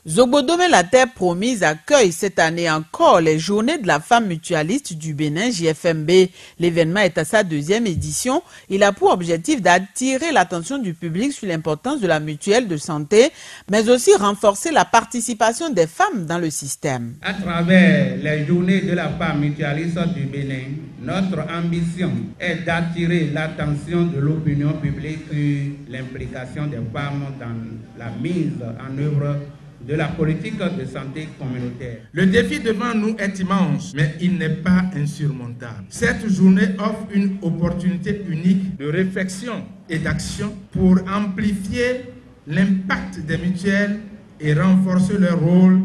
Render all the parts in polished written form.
Zogbodome, la terre promise, accueille cette année encore les Journées de la femme mutualiste du Bénin, JFMB. L'événement est à sa deuxième édition. Il a pour objectif d'attirer l'attention du public sur l'importance de la mutuelle de santé, mais aussi renforcer la participation des femmes dans le système. À travers les Journées de la femme mutualiste du Bénin, notre ambition est d'attirer l'attention de l'opinion publique sur l'implication des femmes dans la mise en œuvre de la politique de santé communautaire. Le défi devant nous est immense, mais il n'est pas insurmontable. Cette journée offre une opportunité unique de réflexion et d'action pour amplifier l'impact des mutuelles et renforcer leur rôle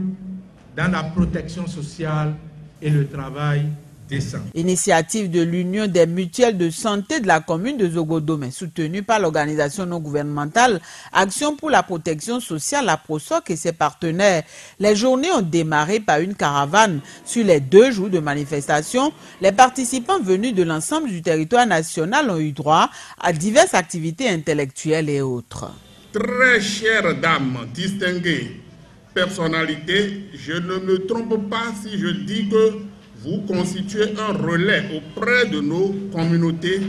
dans la protection sociale et le travail décent. Initiative de l'Union des mutuelles de santé de la commune de Zogbodome, soutenue par l'organisation non gouvernementale Action pour la protection sociale, la PROSOC et ses partenaires. Les journées ont démarré par une caravane. Sur les 2 jours de manifestation, les participants venus de l'ensemble du territoire national ont eu droit à diverses activités intellectuelles et autres. Très chères dames, distinguées personnalités, je ne me trompe pas si je dis que vous constituez un relais auprès de nos communautés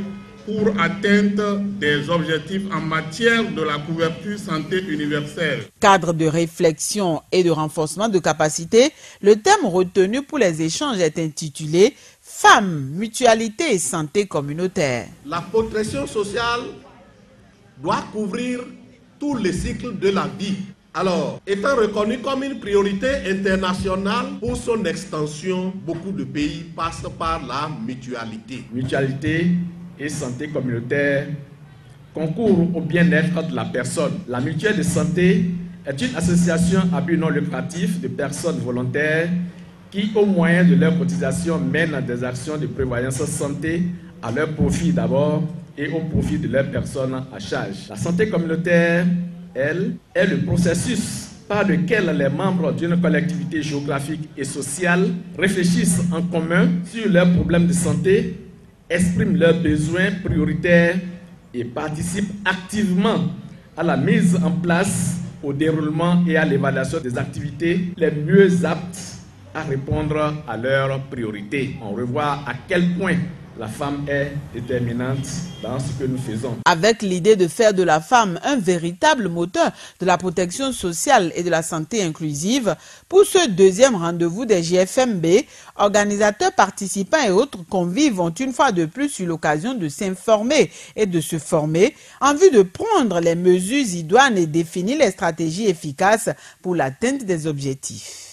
pour atteindre des objectifs en matière de la couverture santé universelle. Cadre de réflexion et de renforcement de capacité, le thème retenu pour les échanges est intitulé « Femmes, mutualité et santé communautaire ». La protection sociale doit couvrir tous les cycles de la vie. Alors, étant reconnu comme une priorité internationale pour son extension, beaucoup de pays passent par la mutualité. Mutualité et santé communautaire concourent au bien-être de la personne. La mutuelle de santé est une association à but non lucratif de personnes volontaires qui, au moyen de leur cotisation, mènent des actions de prévoyance santé à leur profit d'abord et au profit de leurs personnes à charge. La santé communautaire, elle, est le processus par lequel les membres d'une collectivité géographique et sociale réfléchissent en commun sur leurs problèmes de santé, expriment leurs besoins prioritaires et participent activement à la mise en place, au déroulement et à l'évaluation des activités les mieux aptes à répondre à leurs priorités. On revoit à quel point la femme est déterminante dans ce que nous faisons. Avec l'idée de faire de la femme un véritable moteur de la protection sociale et de la santé inclusive, pour ce deuxième rendez-vous des JFMB, organisateurs, participants et autres convives ont une fois de plus eu l'occasion de s'informer et de se former en vue de prendre les mesures idoines et définir les stratégies efficaces pour l'atteinte des objectifs.